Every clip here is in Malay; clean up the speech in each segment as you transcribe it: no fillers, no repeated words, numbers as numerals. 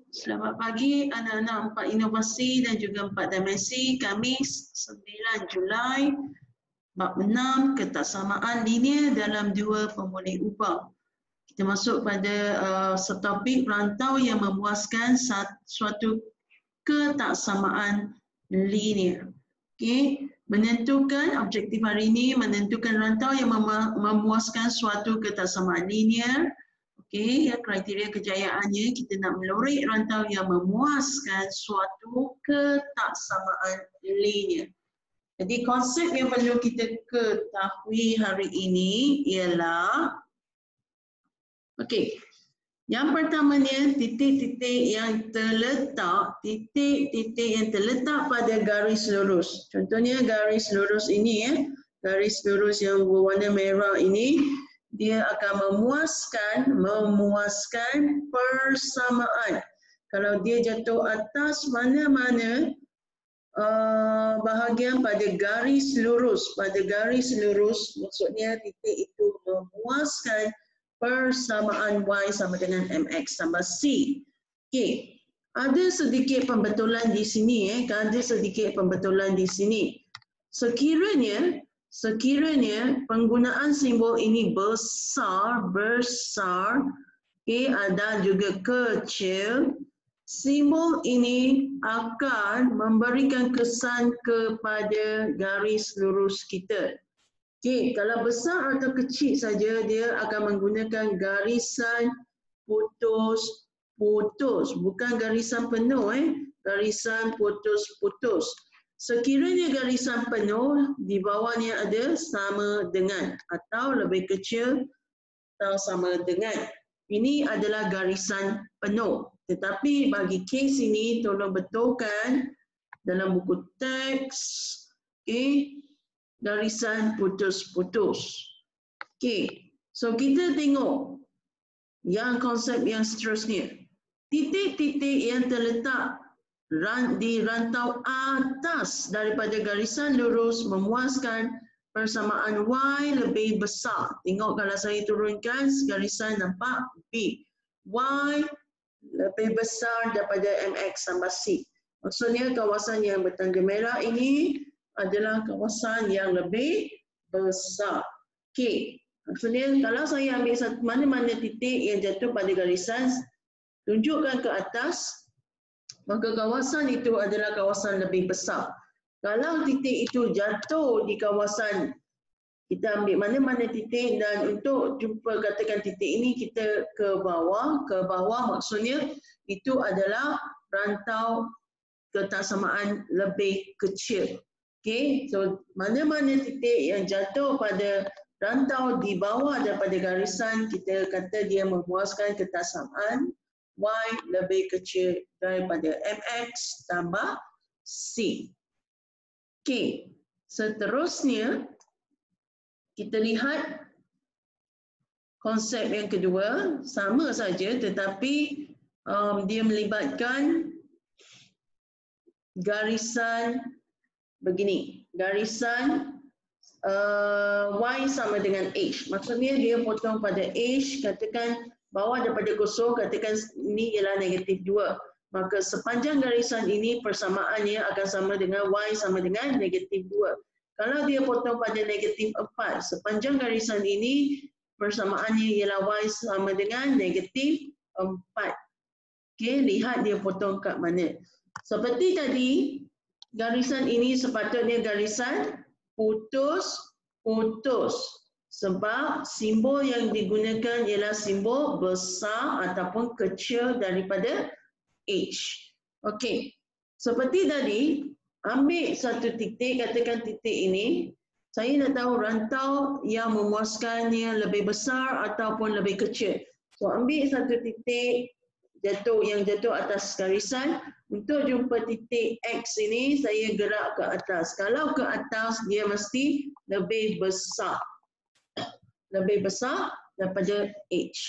Selamat pagi anak-anak 4 inovasi dan juga 4 dimensi. Kamis 9 Julai bab 6 ketaksamaan linear dalam dua formula ubah. Kita masuk pada subtopik rantau yang memuaskan suatu ketaksamaan linear. Okey, menentukan objektif hari ini menentukan rantau yang memuaskan suatu ketaksamaan linear. Okey, kriteria kejayaannya kita nak melorek rantau yang memuaskan suatu ketaksamaan linear. Jadi konsep yang perlu kita ketahui hari ini ialah okey. Yang pertamanya titik-titik yang terletak pada garis lurus. Contohnya garis lurus ini garis lurus yang berwarna merah ini dia akan memuaskan persamaan. Kalau dia jatuh atas mana-mana bahagian pada garis lurus, maksudnya titik itu memuaskan persamaan Y sama dengan MX tambah C. Okey, ada sedikit pembetulan di sini Sekiranya penggunaan simbol ini besar, dan juga kecil, simbol ini akan memberikan kesan kepada garis lurus kita. Okey, kalau besar atau kecil saja dia akan menggunakan garisan putus-putus, bukan garisan penuh garisan putus-putus. Sekiranya garisan penuh, di bawahnya ada sama dengan atau lebih kecil atau sama dengan. Ini adalah garisan penuh. Tetapi bagi kes ini, tolong betulkan dalam buku teks, garisan putus-putus. Okey, so kita tengok yang konsep yang seterusnya. Titik-titik yang terletak di rantau atas daripada garisan lurus memuaskan persamaan Y lebih besar. Tengok kalau saya turunkan garisan nampak B. Y lebih besar daripada MX tambah C. Maksudnya kawasan yang bertanda merah ini adalah kawasan yang lebih besar. Okey, maksudnya kalau saya ambil mana-mana titik yang jatuh pada garisan, tunjukkan ke atas, maka kawasan itu adalah kawasan lebih besar. Kalau titik itu jatuh di kawasan, kita ambil mana-mana titik dan untuk jumpa katakan titik ini kita ke bawah maksudnya itu adalah rantau ketaksamaan lebih kecil. Okey, so mana-mana titik yang jatuh pada rantau di bawah daripada garisan, kita kata dia memuaskan ketaksamaan Y lebih kecil daripada MX tambah C. Okey, seterusnya kita lihat konsep yang kedua, sama saja tetapi dia melibatkan garisan begini. Garisan Y sama dengan H. Maksudnya dia potong pada H, katakan bawah daripada kosong, katakan ini ialah negatif 2. Maka sepanjang garisan ini persamaannya akan sama dengan Y sama dengan negatif 2. Kalau dia potong pada negatif 4, sepanjang garisan ini persamaannya ialah Y sama dengan negatif 4. Okey, lihat dia potong kat mana. Seperti tadi, garisan ini sepatutnya garisan putus-putus. Sebab simbol yang digunakan ialah simbol besar ataupun kecil daripada H. Okey, seperti tadi, ambil satu titik, katakan titik ini, saya nak tahu rantau yang memuaskannya lebih besar ataupun lebih kecil. So, ambil satu titik yang jatuh atas garisan. Untuk jumpa titik X ini, saya gerak ke atas. Kalau ke atas, dia mesti lebih besar. Lebih besar daripada H.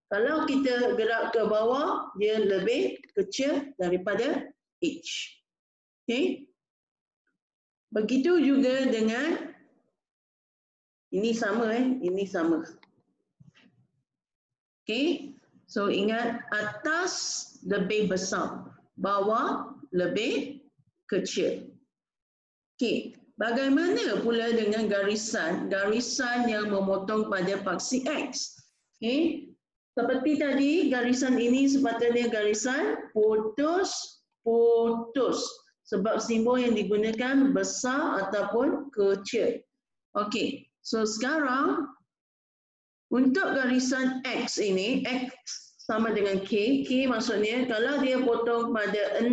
Kalau kita gerak ke bawah, dia lebih kecil daripada H. Okey. Begitu juga dengan ini sama ini sama. Okey. So ingat, atas lebih besar, bawah lebih kecil. Okey, bagaimana pula dengan garisan? Garisan yang memotong pada paksi X. Okey, seperti tadi, garisan ini sepatutnya garisan putus-putus. Sebab simbol yang digunakan besar ataupun kecil. Okey, so sekarang untuk garisan X ini, X sama dengan K. K maksudnya kalau dia potong pada 6,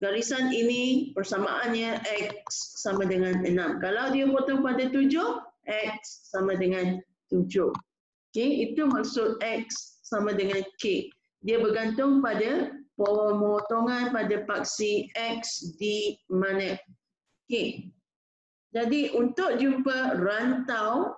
garisan ini persamaannya X sama dengan 6. Kalau dia potong pada 7, X sama dengan 7. Okey, itu maksud X sama dengan K. Dia bergantung pada pemotongan pada paksi X di mana. Okey. Jadi untuk jumpa rantau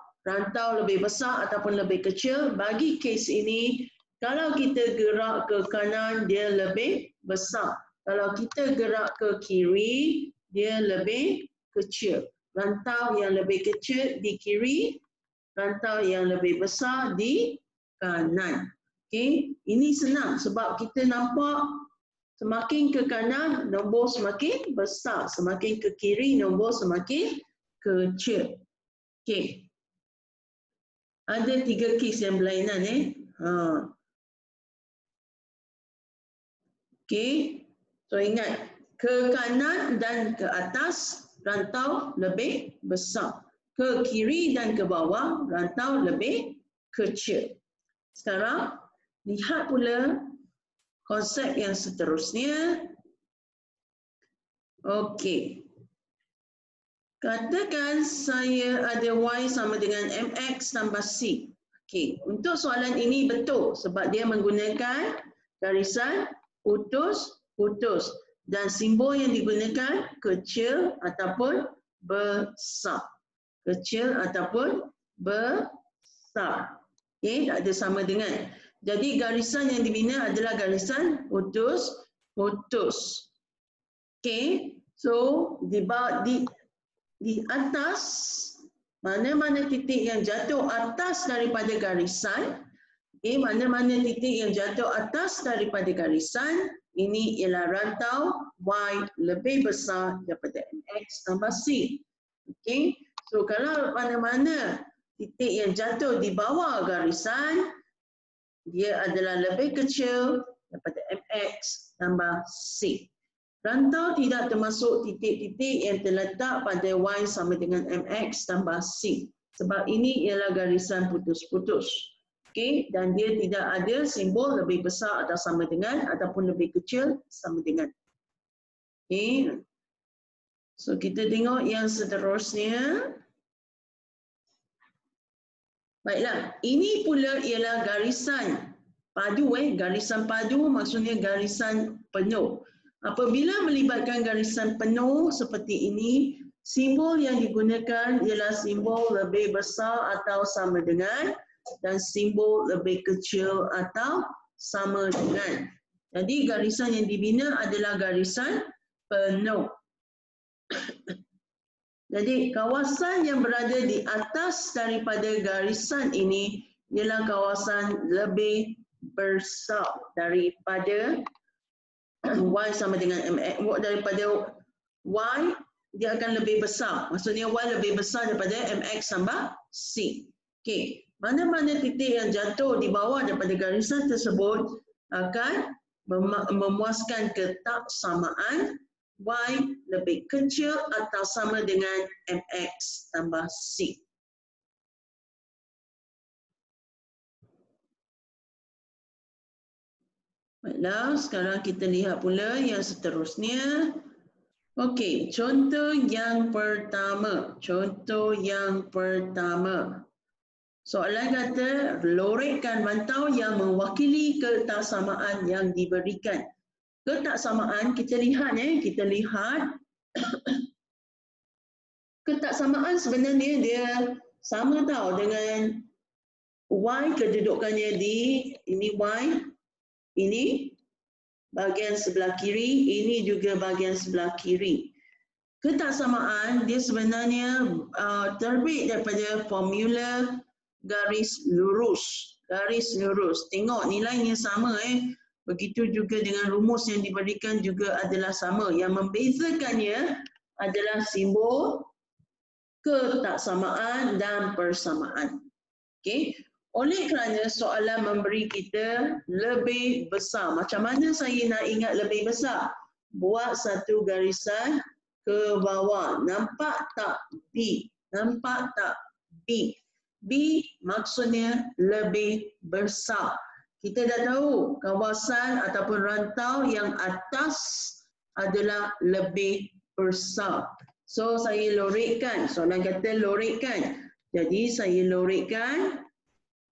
lebih besar ataupun lebih kecil, bagi kes ini, kalau kita gerak ke kanan, dia lebih besar. Kalau kita gerak ke kiri, dia lebih kecil. Rantau yang lebih kecil di kiri, rantau yang lebih besar di kanan. Okay. Ini senang sebab kita nampak semakin ke kanan, nombor semakin besar. Semakin ke kiri, nombor semakin kecil. Okay. Ada 3 kes yang berlainan. Okay. So ingat, ke kanan dan ke atas, rantau lebih besar. Ke kiri dan ke bawah, rantau lebih kecil. Sekarang, lihat pula konsep yang seterusnya. Okey. Katakan saya ada Y sama dengan MX tambah C. Okey, untuk soalan ini betul sebab dia menggunakan garisan putus-putus dan simbol yang digunakan kecil ataupun besar. Kecil ataupun besar. Okey, tak ada sama dengan. Jadi garisan yang dibina adalah garisan putus-putus. Okey, so di atas, mana-mana titik yang jatuh atas daripada garisan, okay, mana-mana titik yang jatuh atas daripada garisan, ini ialah rantau Y lebih besar daripada MX tambah C. Okay, so kalau mana-mana titik yang jatuh di bawah garisan, dia adalah lebih kecil daripada MX tambah C. Rantau tidak termasuk titik-titik yang terletak pada Y sama dengan MX tambah C. Sebab ini ialah garisan putus-putus. Okay? Dan dia tidak ada simbol lebih besar atau sama dengan ataupun lebih kecil sama dengan. Okay? So kita tengok yang seterusnya. Baiklah, ini pula ialah garisan padu. Garisan padu maksudnya garisan penuh. Apabila melibatkan garisan penuh seperti ini, simbol yang digunakan ialah simbol lebih besar atau sama dengan dan simbol lebih kecil atau sama dengan. Jadi garisan yang dibina adalah garisan penuh. Jadi kawasan yang berada di atas daripada garisan ini ialah kawasan lebih besar daripada Y sama dengan MX. Daripada Y, dia akan lebih besar. Maksudnya Y lebih besar daripada MX tambah C. Okey, mana-mana titik yang jatuh di bawah daripada garisan tersebut akan memuaskan ketaksamaan Y lebih kecil atau sama dengan MX tambah C. Baiklah, sekarang kita lihat pula yang seterusnya. Okey, contoh yang pertama. Soalan kata, lorekkan rantau yang mewakili ketaksamaan yang diberikan. Ketaksamaan, kita lihat ketaksamaan sebenarnya dia sama tau dengan Y kedudukannya di ini Y, ini bahagian sebelah kiri, ini juga bahagian sebelah kiri. Ketaksamaan dia sebenarnya terbit daripada formula garis lurus. garis lurus. Tengok nilainya sama Begitu juga dengan rumus yang diberikan juga adalah sama. Yang membezakannya adalah simbol ketaksamaan dan persamaan. Okey. Oleh kerana soalan memberi kita lebih besar. Macam mana saya nak ingat lebih besar? Buat satu garisan ke bawah. Nampak tak B? Nampak tak B? B maksudnya lebih besar. Kita dah tahu kawasan ataupun rantau yang atas adalah lebih besar. So saya lorikkan. Soalan kata lorikkan. Jadi saya lorikkan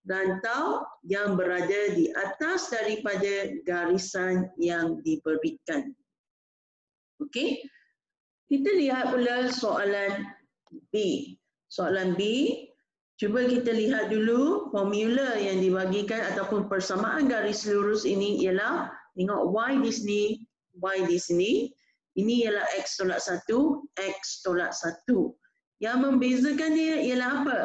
rantau yang berada di atas daripada garisan yang diberikan. Okey. Kita lihat pula soalan B. Soalan B, cuba kita lihat dulu formula yang dibagikan ataupun persamaan garis lurus ini ialah, tengok Y di sini, Y di sini. Ini ialah X tolak 1, X tolak 1. Yang membezakannya ialah apa?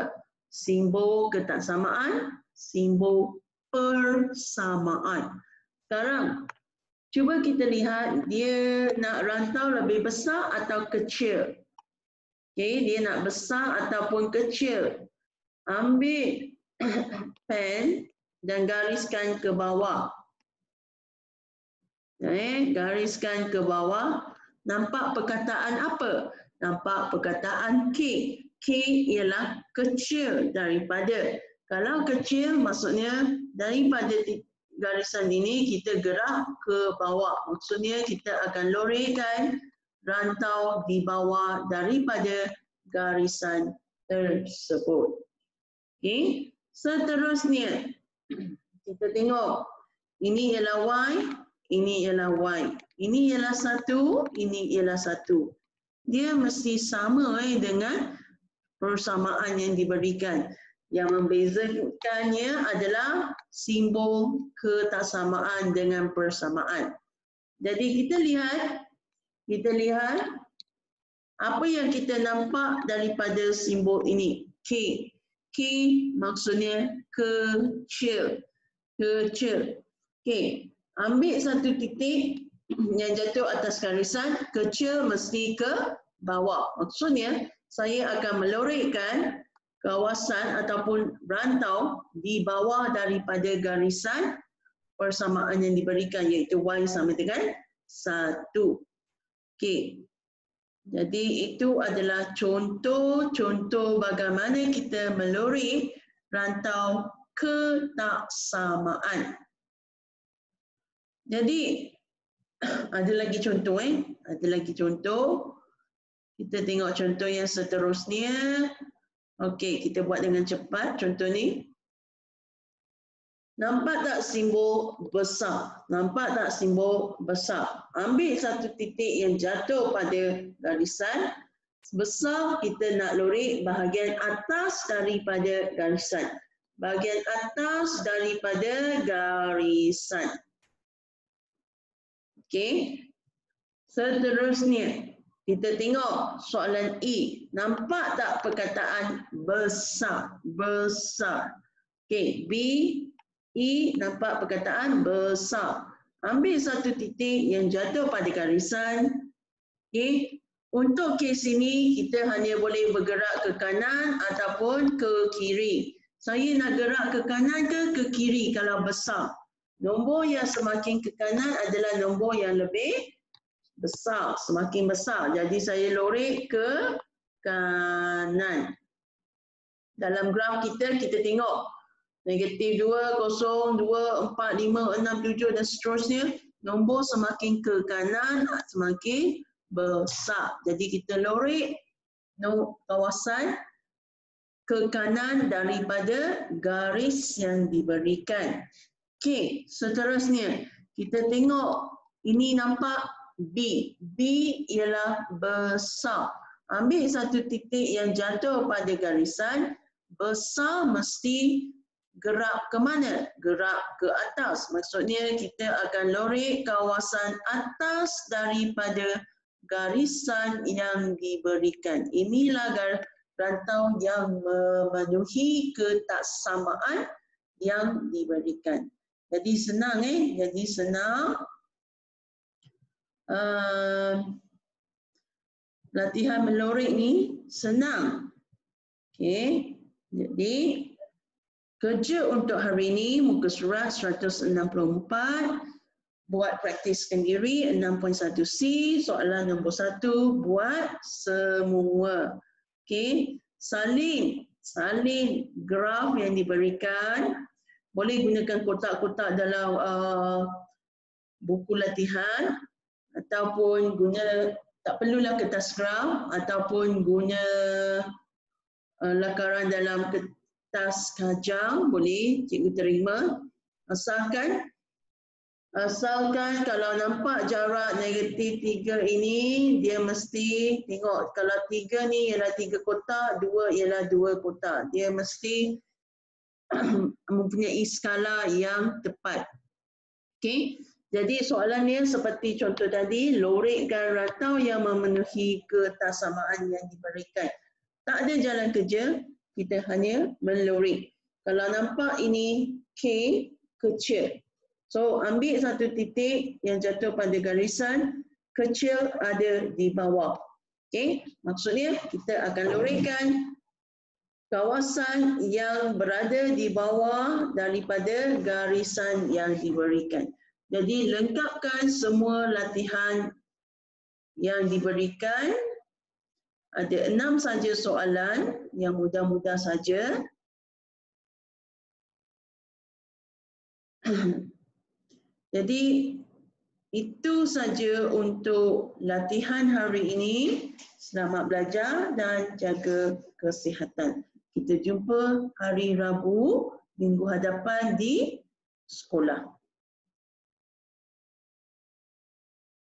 Simbol ketaksamaan, simbol persamaan. Sekarang, cuba kita lihat dia nak rantau lebih besar atau kecil. Okay, dia nak besar ataupun kecil. Ambil pen dan gariskan ke bawah. Gariskan ke bawah. Nampak perkataan apa? Nampak perkataan K. K ialah kecil daripada. Kalau kecil maksudnya daripada garisan ini kita gerak ke bawah. Maksudnya kita akan lorikkan rantau di bawah daripada garisan tersebut. Okey, seterusnya kita tengok ini ialah Y, ini ialah Y. Ini ialah 1, ini ialah 1. Dia mesti sama dengan persamaan yang diberikan. Yang membezakannya adalah simbol ketaksamaan dengan persamaan. Jadi kita lihat apa yang kita nampak daripada simbol ini. K. K maksudnya kecil. Kecil. Okey. Ambil satu titik yang jatuh atas garisan, kecil mesti ke bawah. Maksudnya saya akan melorikkan kawasan ataupun rantau di bawah daripada garisan persamaan yang diberikan, iaitu Y sama dengan 1. Okey. Jadi itu adalah contoh-contoh bagaimana kita melorik rantau ketaksamaan. Jadi ada lagi contoh Ada lagi contoh. Kita tengok contoh yang seterusnya. Okey, kita buat dengan cepat contoh ni. Nampak tak simbol besar? Nampak tak simbol besar? Ambil satu titik yang jatuh pada garisan. Besar kita nak lorik bahagian atas daripada garisan. Bahagian atas daripada garisan. Okey. Seterusnya, kita tengok soalan E. Nampak tak perkataan besar? Besar. Okey, B, E nampak perkataan besar. Ambil satu titik yang jatuh pada garisan. Okey. Untuk kes ini, kita hanya boleh bergerak ke kanan ataupun ke kiri. Saya nak gerak ke kanan ke kiri kalau besar. Nombor yang semakin ke kanan adalah nombor yang lebih besar, semakin besar. Jadi saya lorik ke kanan. Dalam graf kita tengok negatif 2, 0, 2, 4, 5, 6, 7 dan seterusnya. Nombor semakin ke kanan, semakin besar. Jadi kita lorik kawasan ke kanan daripada garis yang diberikan. Okey, seterusnya kita tengok ini nampak B. B ialah besar. Ambil satu titik yang jatuh pada garisan. Besar mesti gerak ke mana? Gerak ke atas. Maksudnya kita akan lorik kawasan atas daripada garisan yang diberikan. Inilah rantau yang memenuhi ketaksamaan yang diberikan. Jadi senang jadi senang. Latihan melorik ni senang. Okey. Jadi kerja untuk hari ini muka surat 164. Buat praktiskan diri 6.1C, soalan nombor 1 buat semua. Okey, salin graf yang diberikan. Boleh gunakan kotak-kotak dalam buku latihan ataupun tak perlulah kertas graf ataupun guna lakaran dalam kertas kajang, boleh cikgu terima. Asalkan kalau nampak jarak negatif 3 ini, dia mesti tengok kalau 3 ni ialah 3 kotak, 2 ialah 2 kotak. Dia mesti mempunyai skala yang tepat. Okey. Jadi soalannya seperti contoh tadi, lorikkan ratau yang memenuhi ketersamaan yang diberikan. Tak ada jalan kerja, kita hanya melorik. Kalau nampak ini K kecil. So, ambil satu titik yang jatuh pada garisan, kecil ada di bawah. Okay? Maksudnya, kita akan lorikkan kawasan yang berada di bawah daripada garisan yang diberikan. Jadi, lengkapkan semua latihan yang diberikan. Ada 6 saja soalan yang mudah-mudah saja. Jadi itu saja untuk latihan hari ini. Selamat belajar dan jaga kesihatan. Kita jumpa hari Rabu minggu hadapan di sekolah.